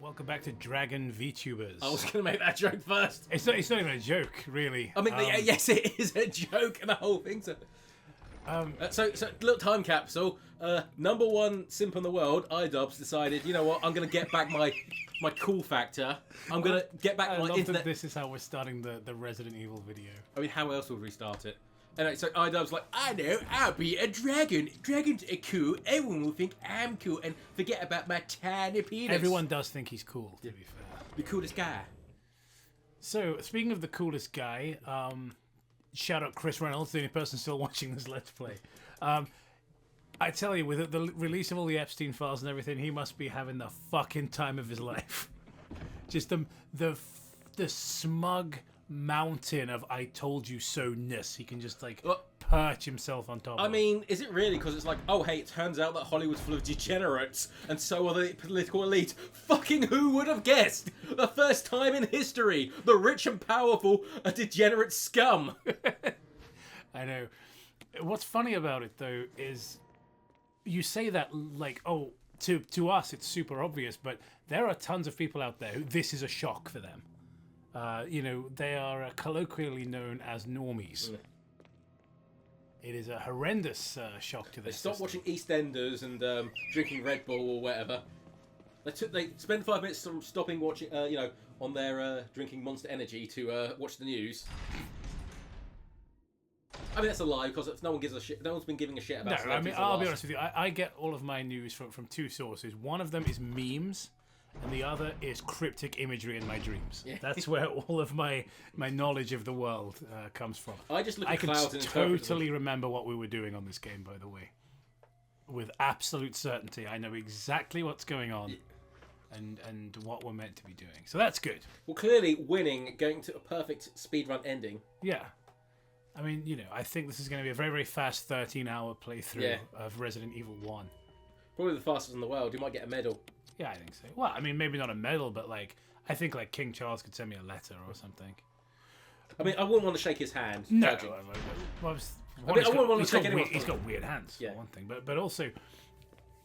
Welcome back to Dragon VTubers. I was going to make that joke first. It's not even a joke, really. I mean, yes, it is a joke, and the whole thing. So, little time capsule. Number one simp in the world, iDubbbz, decided, you know what? I'm going to get back my cool factor. I'm going to get back my internet. This is how we're starting the Resident Evil video. I mean, how else would we start it? Anyway, so iDubbbz's like, I know, I'll be a dragon. Dragons are cool. Everyone will think I'm cool and forget about my tiny penis. Everyone does think he's cool, to be fair. The coolest guy. So, speaking of the coolest guy, shout out Chris Reynolds, the only person still watching this Let's Play. I tell you, with the release of all the Epstein files and everything, he must be having the fucking time of his life. Just the smug mountain of I told you so-ness. He can just perch himself on top of. I mean, is it really? Because it's like, oh hey, it turns out that Hollywood's full of degenerates, and so are the political elite. Fucking who would have guessed? The first time in history, the rich and powerful are degenerate scum. I know. What's funny about it though is you say that like, oh, to us it's super obvious, but there are tons of people out there who this is a shock for them. They are colloquially known as normies. Mm. It is a horrendous shock to them. They stopped watching EastEnders and drinking Red Bull or whatever. They spend 5 minutes stopping watching, on their drinking Monster Energy to watch the news. I mean, that's a lie because no one gives a shit. No one's been giving a shit about. No, I mean, I'll be honest with you. I get all of my news from two sources. One of them is memes. And the other is cryptic imagery in my dreams. Yeah. That's where all of my knowledge of the world comes from. I just look at clouds and totally remember what we were doing on this game, by the way. With absolute certainty. I know exactly what's going on and what we're meant to be doing. So that's good. Well, clearly winning, going to a perfect speedrun ending. Yeah. I mean, I think this is going to be a very, very fast 13-hour playthrough of Resident Evil 1. Probably the fastest in the world. You might get a medal. Yeah, I think so. Well, I mean, maybe not a medal, but I think King Charles could send me a letter or something. I mean, I wouldn't want to shake his hand. No. I wouldn't want to shake anyone's hand. He's got weird hands, for one thing. But also,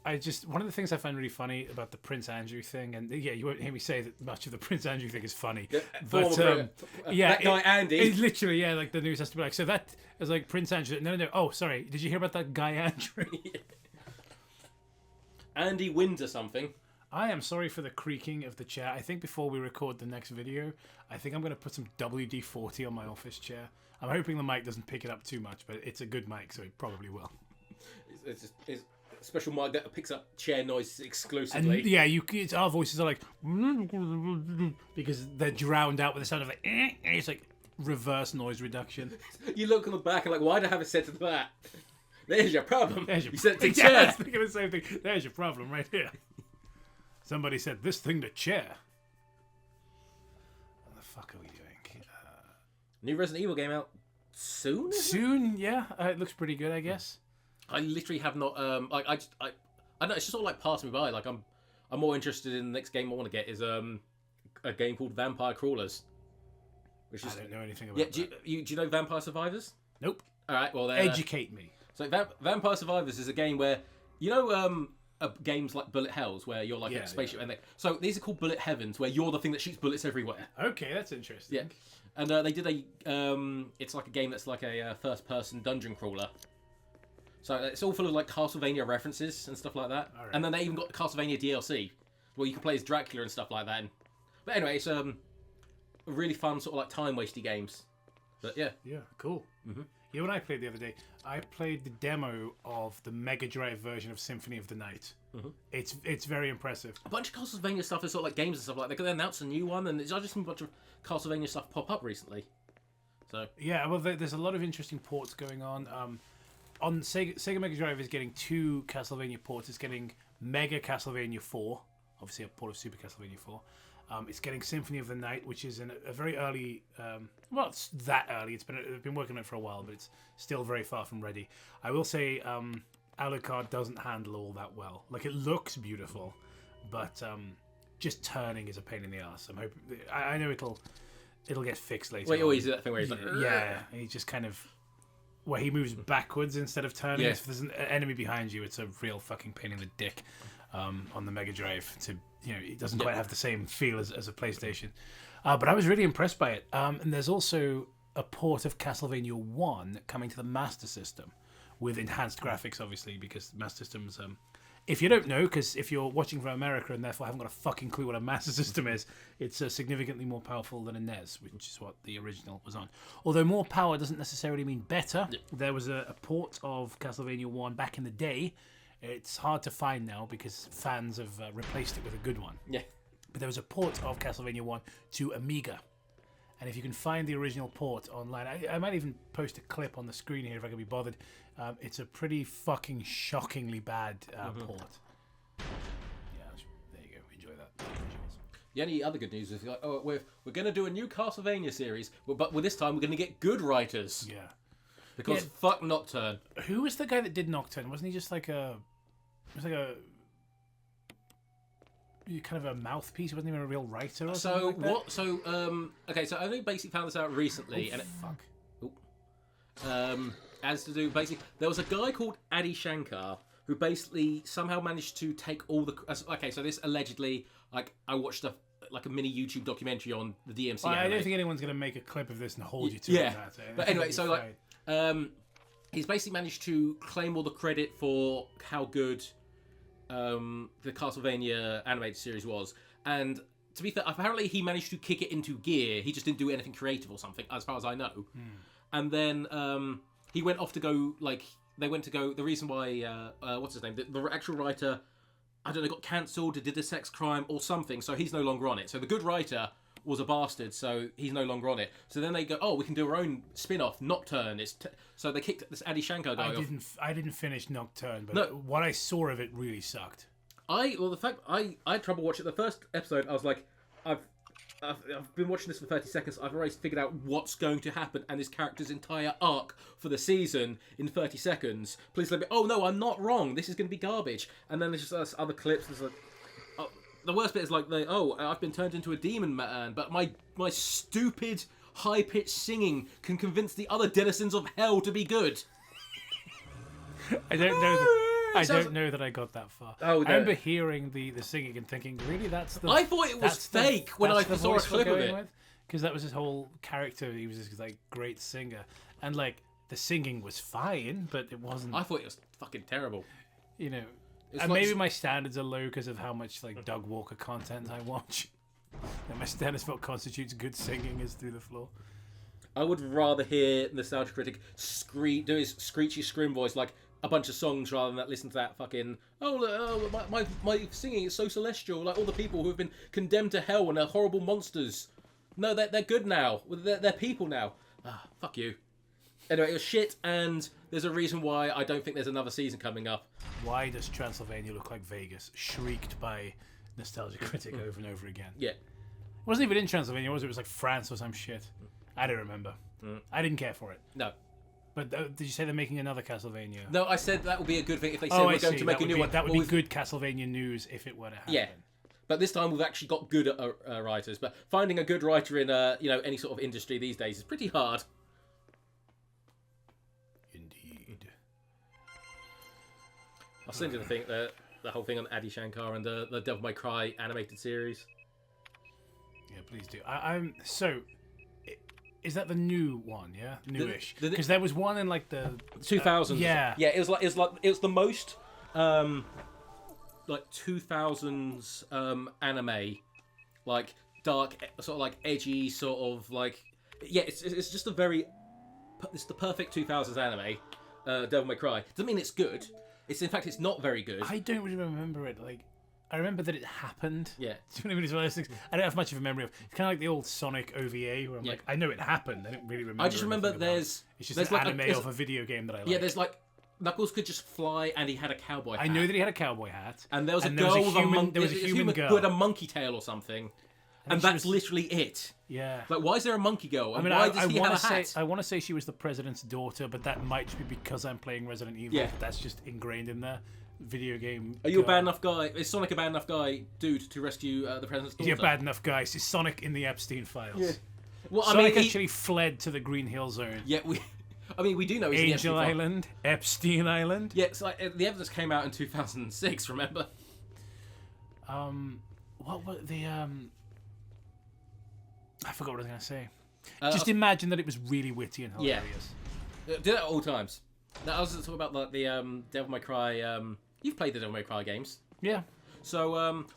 one of the things I find really funny about the Prince Andrew thing, and you won't hear me say that much of the Prince Andrew thing is funny. Yeah, but that guy Andy. It's literally, the news has to be like, so that is like Prince Andrew. No. Oh, sorry. Did you hear about that guy Andrew? Andy wins or something. I am sorry for the creaking of the chair. I think before we record the next video, I think I'm going to put some WD-40 on my office chair. I'm hoping the mic doesn't pick it up too much, but it's a good mic, so it probably will. It's a special mic that picks up chair noise exclusively. And our voices are like because they're drowned out with the sound of it's like reverse noise reduction. You look on the back and why do I have it set to that? There's your problem. You set it to chair. chair. I was thinking the same thing. There's your problem right here. Somebody said this thing to chair. What the fuck are we doing? New Resident Evil game out soon? Soon, yeah. It looks pretty good, I guess. I literally have not. I know it's just sort of passed me by. I'm more interested in the next game I want to get is a game called Vampire Crawlers. Which is, I don't know anything about. Do you know Vampire Survivors? Nope. All right. Well, educate me. So Vampire Survivors is a game where games like Bullet Hells where you're a spaceship and so these are called Bullet Heavens where you're the thing that shoots bullets everywhere. Okay, that's interesting. Yeah, and they did it's like a game that's like a first-person dungeon crawler. So it's all full of Castlevania references and stuff like that. Right. And then they even got the Castlevania DLC where you can play as Dracula and stuff like that. But anyway, it's really fun sort of time-wasty games. But yeah. Yeah, cool. Mm-hmm. You and I played the other day. I played the demo of the Mega Drive version of Symphony of the Night. Mm-hmm. It's very impressive. A bunch of Castlevania stuff is sort of games and stuff like that. They announced a new one, and there's just a bunch of Castlevania stuff pop up recently. So yeah, well, there's a lot of interesting ports going on. On Sega Mega Drive is getting 2 Castlevania ports. It's getting Mega Castlevania 4, obviously a port of Super Castlevania 4. It's getting Symphony of the Night, which is in a very early... it's that early. They've been working on it for a while, but it's still very far from ready. I will say Alucard doesn't handle all that well. It looks beautiful, but just turning is a pain in the ass. I'm hoping... I know it'll get fixed later. Well, you always do that thing where he's he just kind of... Where he moves backwards instead of turning. If there's an enemy behind you, it's a real fucking pain in the dick. on the Mega Drive. It doesn't quite have the same feel as a PlayStation. But I was really impressed by it. And there's also a port of Castlevania 1 coming to the Master System with enhanced graphics, obviously, because Master Systems... if you don't know, because if you're watching from America and therefore haven't got a fucking clue what a Master System is, it's significantly more powerful than a NES, which is what the original was on. Although more power doesn't necessarily mean better. Yeah. There was a port of Castlevania 1 back in the day. It's hard to find now because fans have replaced it with a good one. Yeah. But there was a port of Castlevania 1 to Amiga. And if you can find the original port online, I might even post a clip on the screen here if I can be bothered. It's a pretty fucking shockingly bad port. Yeah, there you go. Enjoy that. The only other good news is we're going to do a new Castlevania series, but with this time we're going to get good writers. Yeah. Because fuck Nocturne. Who was the guy that did Nocturne? Wasn't he just like a... It was like a... kind of a mouthpiece. He wasn't even a real writer or something like that. What? So, okay, so I only basically found this out recently. As to do, basically, there was a guy called Adi Shankar who basically somehow managed to take all the... Okay, so this allegedly, like, I watched a mini YouTube documentary on the DMC I anime. don't think anyone's going to make a clip of this and hold you to it. But anyway, so, he's basically managed to claim all the credit for how good... the Castlevania animated series was, and to be fair, apparently he managed to kick it into gear. He just didn't do anything creative or something, as far as I know. And then he went off to go, the reason why what's his name, the actual writer, I don't know, got cancelled, did a sex crime or something, so he's no longer on it. So the good writer was a bastard, so he's no longer on it. So then they go, we can do our own spin-off, Nocturne. So they kicked this Adi Shankar guy off. I didn't finish Nocturne, but what I saw of it really sucked. I had trouble watching the first episode. I was like, I've been watching this for 30 seconds. I've already figured out what's going to happen and this character's entire arc for the season in 30 seconds. Please let me... Oh, no, I'm not wrong. This is going to be garbage. And then there's just other clips. There's like... The worst bit is like, I've been turned into a demon man, but my stupid, high-pitched singing can convince the other denizens of hell to be good. I don't know that I got that far. I remember hearing the singing and thinking, really, that's the... I thought it was fake when I saw a clip of it. Because that was his whole character. He was this like great singer. And like, the singing was fine, but it wasn't... I thought it was fucking terrible. You know... And maybe my standards are low because of how much like Doug Walker content I watch. And my standards for what constitutes good singing is through the floor. I would rather hear Nostalgia Critic do his screechy scream voice like a bunch of songs rather than listen to that fucking my singing is so celestial, like all the people who have been condemned to hell and are horrible monsters. No, they're good now. They're people now. Fuck you. Anyway, it was shit, and there's a reason why I don't think there's another season coming up. Why does Transylvania look like Vegas? Shrieked by Nostalgia Critic over and over again. Yeah. It wasn't even in Transylvania, was it? It was like France or some shit. I don't remember. I didn't care for it. No. But did you say they're making another Castlevania? No, I said that would be a good thing if they said we're going to make a new one. That would be good Castlevania news if it were to happen. Yeah. But this time we've actually got good writers. But finding a good writer in any sort of industry these days is pretty hard. I'll send you the whole thing on Adi Shankar and the Devil May Cry animated series. Yeah, please do. Is that the new one? Yeah, newish. Because there was one in like the 2000s. Yeah, it was the most like 2000s anime, like dark, sort of like edgy, sort of like it's just it's the perfect 2000s anime. Devil May Cry doesn't mean it's good. In fact, it's not very good. I don't really remember it. Like, I remember that it happened. Yeah. It's one of those things I don't have much of a memory of. It's kind of like the old Sonic OVA, where I'm like, I know it happened. I don't really remember. I just remember it's just an anime of a video game that I like. Yeah, there's like Knuckles could just fly, and he had a cowboy hat. I know that he had a cowboy hat. And there was a girl with a monkey. There was a human girl who had a monkey tail or something. And that's literally it. Yeah. Like, why is there a monkey girl? And why does he have a hat? I want to say she was the president's daughter, but that might be because I'm playing Resident Evil. Yeah. That's just ingrained in there. Video game. Are you a bad enough guy? Is Sonic a bad enough guy, dude, to rescue the president's daughter? Is he a bad enough guy? Is Sonic in the Epstein files? Yeah. Well, Sonic actually fled to the Green Hill Zone. Yeah, we do know he's Angel Island, Epstein Island. Yeah, it's like the evidence came out in 2006. Remember? What were the I forgot what I was going to say. Just imagine that it was really witty and hilarious. Yeah. Do that at all times. Now, I was talking about like the Devil May Cry. You've played the Devil May Cry games. Yeah. So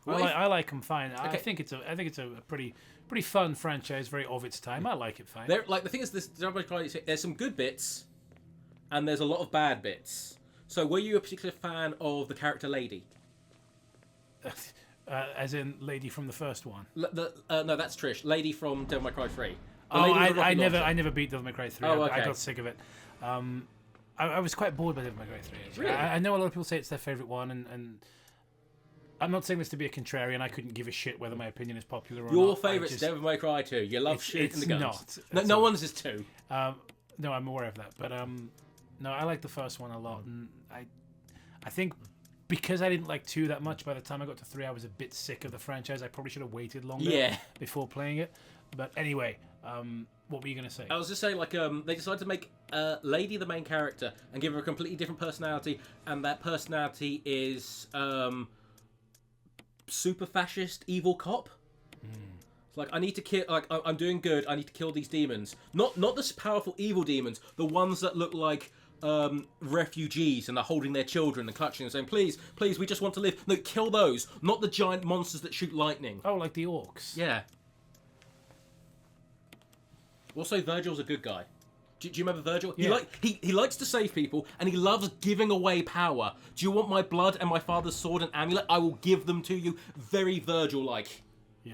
I like them fine. Okay. I think it's a pretty fun franchise, very of its time. I like it fine. Like the thing is, this Devil May Cry, there's some good bits, and there's a lot of bad bits. So were you a particular fan of the character Lady? As in Lady from the first one. No, that's Trish. Lady from Devil May Cry 3. I never beat Devil May Cry 3. Oh, okay. I got sick of it. I was quite bored by Devil May Cry 3. Really? I know a lot of people say it's their favourite one, and I'm not saying this to be a contrarian. I couldn't give a shit whether my opinion is popular or not. Your favourite's Devil May Cry 2. You love shooting the guns. No one's is 2. No, I'm aware of that. But no, I like the first one a lot, and I think because I didn't like 2 that much, by the time I got to 3, I was a bit sick of the franchise. I probably should have waited longer before playing it. But anyway, what were you going to say? I was just saying, like, they decided to make Lady the main character and give her a completely different personality, and that personality is super fascist evil cop. It's like, I need to kill. Like, I'm doing good. I need to kill these demons. Not the powerful evil demons. The ones that look like refugees and are holding their children and clutching and saying, please, we just want to live. No, kill those. Not the giant monsters that shoot lightning. Oh, like the orcs. Yeah. Also, Virgil's a good guy. Do you remember Virgil? Yeah. He likes to save people, and he loves giving away power. Do you want my blood and my father's sword and amulet? I will give them to you. Very Virgil-like. Yeah.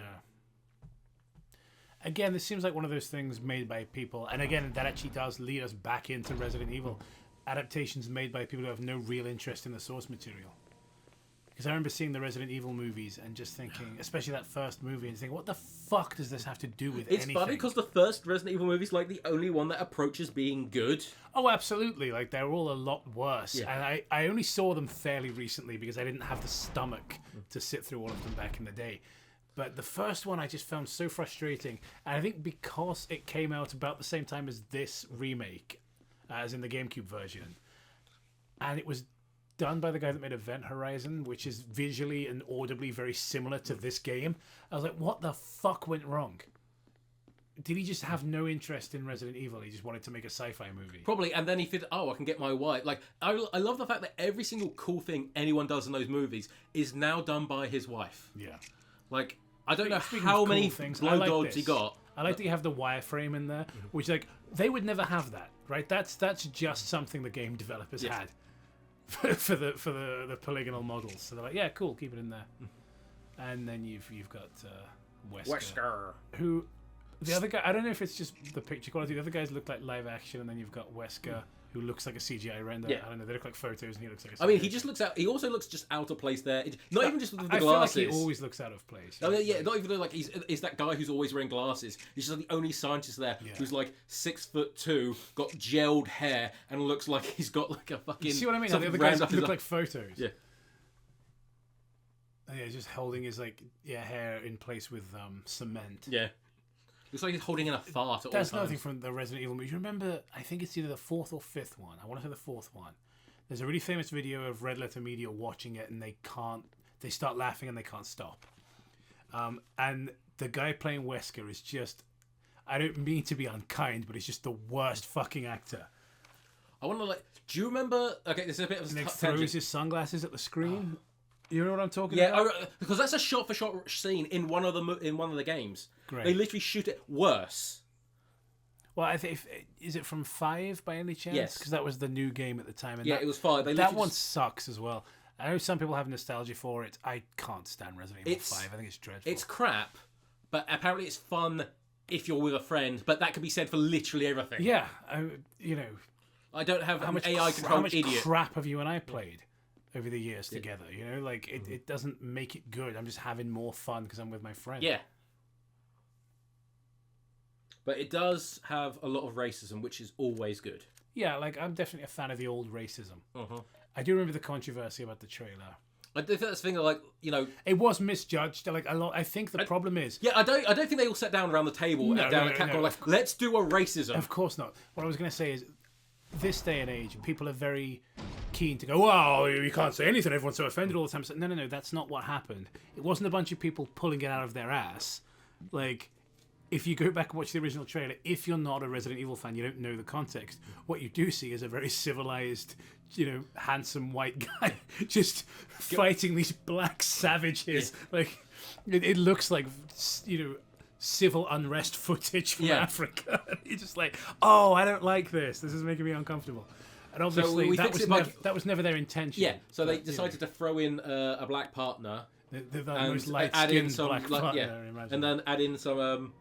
Again, this seems like one of those things made by people, and again, that actually does lead us back into Resident Evil. Adaptations made by people who have no real interest in the source material. Because I remember seeing the Resident Evil movies and just thinking, especially that first movie, and thinking, what the fuck does this have to do with anything? It's funny because the first Resident Evil movie is like the only one that approaches being good. Oh, absolutely. Like, they're all a lot worse. Yeah. And I only saw them fairly recently because I didn't have the stomach to sit through all of them back in the day. But the first one I just found so frustrating. And I think because it came out about the same time as this remake, as in the GameCube version, and it was done by the guy that made Event Horizon, which is visually and audibly very similar to this game. I was like, what the fuck went wrong? Did he just have no interest in Resident Evil? He just wanted to make a sci-fi movie. Probably, and then he figured, I can get my wife. Like, I love the fact that every single cool thing anyone does in those movies is now done by his wife. Yeah. Like, I don't know how many blow dogs he got. I like that you have the wireframe in there, which, like, they would never have that, right? That's just something the game developers had. For the polygonal models, so they're like, yeah, cool, keep it in there. And then you've got Wesker, who the other guy. I don't know if it's just the picture quality. The other guys look like live action, and then you've got Wesker, who looks like a CGI render. Yeah. I don't know. They look like photos, and he looks like a CGI. I mean, he just looks out. He also looks just out of place there. Not even just with the glasses. I feel like he always looks out of place. Oh, yeah, not even like he's that guy who's always wearing glasses. He's just like the only scientist there who's like 6'2", got gelled hair, and looks like he's got like a fucking. You see what I mean? The other guys look like photos. Yeah. Yeah, just holding his hair in place with cement. Yeah. Looks like he's holding in a fart at all times. That's another thing from the Resident Evil movies. You remember, I think it's either the 4th or 5th one. I want to say the 4th one. There's a really famous video of Red Letter Media watching it, and they start laughing and they can't stop. And the guy playing Wesker is just, I don't mean to be unkind, but he's just the worst fucking actor. I want to do you remember, okay, this is a bit of a tangent. Throws his sunglasses at the screen. You know what I'm talking about? Yeah, because that's a shot-for-shot scene in one of the games. Great. They literally shoot it worse. Well, I think is it from 5 by any chance? Yes, because that was the new game at the time. And it was 5. That one sucks as well. I know some people have nostalgia for it. I can't stand Resident Evil 5. I think it's dreadful. It's crap, but apparently it's fun if you're with a friend. But that could be said for literally everything. Yeah, I don't have an AI controlled idiot. How much crap have you and I played over the years together? You know, like it doesn't make it good. I'm just having more fun because I'm with my friend. Yeah. But it does have a lot of racism, which is always good. Yeah, like I'm definitely a fan of the old racism. I do remember the controversy about the trailer. I think that's the thing, it was misjudged. Like a lot. I think the problem is. Yeah, I don't think they all sat down around the table down at Capcom like, let's do a racism. Of course not. What I was going to say is, this day and age, people are very keen to go, "Wow, you can't say anything. Everyone's so offended all the time." So, no, that's not what happened. It wasn't a bunch of people pulling it out of their ass. Like, if you go back and watch the original trailer, if you're not a Resident Evil fan, you don't know the context. What you do see is a very civilized, handsome white guy just fighting these black savages. Yeah. Like, it looks like, civil unrest footage from Africa. You're just like, oh, I don't like this. This is making me uncomfortable. And obviously, that was never their intention. Yeah, so they decided to throw in a black partner. The most light-skinned black partner, imagine. And then add in some,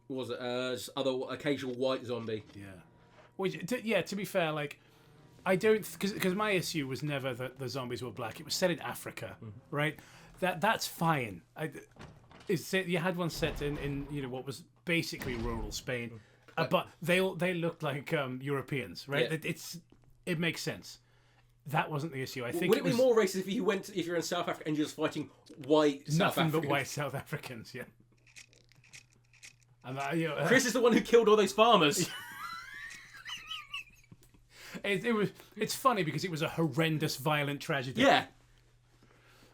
just other occasional white zombie. Yeah. Well, to be fair, like, I don't... Because my issue was never that the zombies were black. It was set in Africa, right? That's fine. You had one set in what was basically rural Spain, but they looked like Europeans, right? Yeah. It makes sense. That wasn't the issue. I think. Would it be more racist if you're in South Africa and you're just fighting white South Africans? Nothing but white South Africans, yeah. And Chris is the one who killed all those farmers. It's funny because it was a horrendous, violent tragedy. Yeah.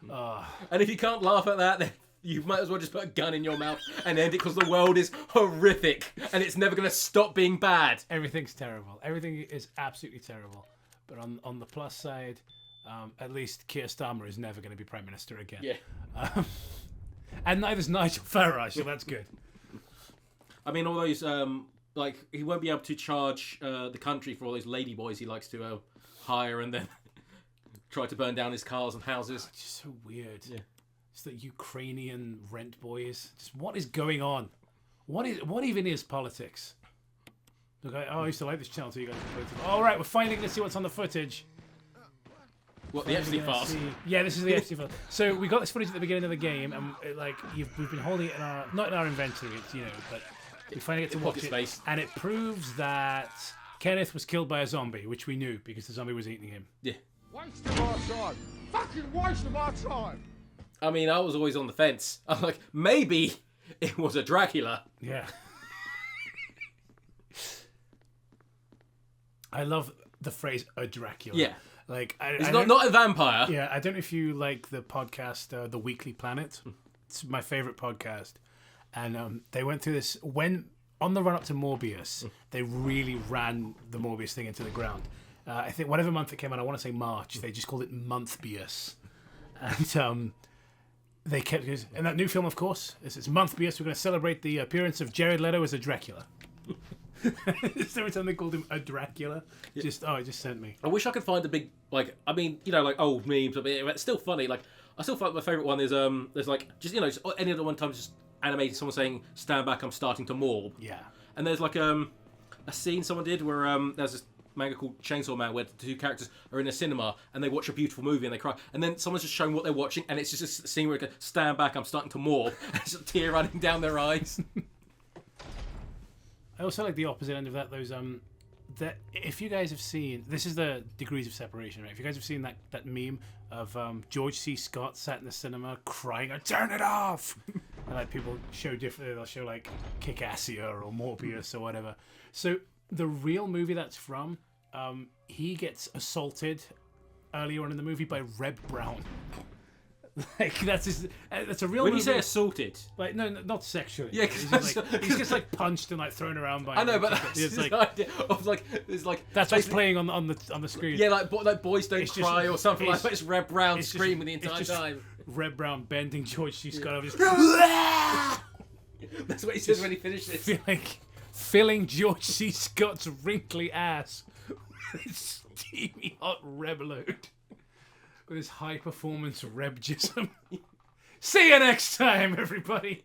And if you can't laugh at that, then you might as well just put a gun in your mouth and end it, because the world is horrific and it's never going to stop being bad. Everything's terrible. Everything is absolutely terrible. But on the plus side, at least Keir Starmer is never going to be Prime Minister again. Yeah. And neither's Nigel Farage, so that's good. I mean, all those, he won't be able to charge the country for all those ladyboys he likes to hire and then try to burn down his cars and houses. It's just so weird. Yeah. It's the Ukrainian rent boys. Just what is going on? What even is politics? Look, I used to like this channel until you guys played it. All right, we're finally going to see what's on the footage. What, the Epstein files? Yeah, this is the Epstein files. So we got this footage at the beginning of the game, and we've been holding it in not in our inventory, but we finally get to watch it, and it proves that Kenneth was killed by a zombie, which we knew because the zombie was eating him. Yeah. Waste of our time. Fucking waste of our time. I mean, I was always on the fence. I'm like, maybe it was a Dracula. Yeah. I love the phrase "a Dracula." Yeah, like it's not a vampire. Yeah, I don't know if you like the podcast, The Weekly Planet. It's my favorite podcast, and they went through this when on the run up to Morbius. They really ran the Morbius thing into the ground. I think whatever month it came out, I want to say March. They just called it Monthbius, and they kept and that new film, of course, is Monthbius. We're going to celebrate the appearance of Jared Leto as a Dracula. Every time they called him a Dracula, it just sent me. I wish I could find a big old memes. But it's still funny. Like, I still find my favorite one is there's like just any other one time just animated someone saying "Stand back, I'm starting to morb." Yeah. And there's like a scene someone did where there's this manga called Chainsaw Man where the two characters are in a cinema and they watch a beautiful movie and they cry, and then someone's just showing what they're watching and it's just a scene where it goes, "Stand back, I'm starting to morb," and it's a tear running down their eyes. I also like the opposite end of that. Those that if you guys have seen, this is the degrees of separation, right? If you guys have seen that meme of George C. Scott sat in the cinema crying, "Turn it off," and like people show differently. They'll show like Kick-Assia or Morbius or whatever. So the real movie that's from, he gets assaulted earlier on in the movie by Reb Brown. Like that's a real. When movie. you say assaulted, like no, not sexually. Yeah, he's just like punched and like thrown around by. I know, but it's like it's like that's what's playing on the screen. Yeah, like boys don't cry or something like that. It's Reb Brown screaming the entire time. Reb Brown bending George C. Scott over. That's what he says when he finishes. Filling George C. Scott's wrinkly ass with steamy hot Reb load. With his high performance Rebjism. See you next time, everybody.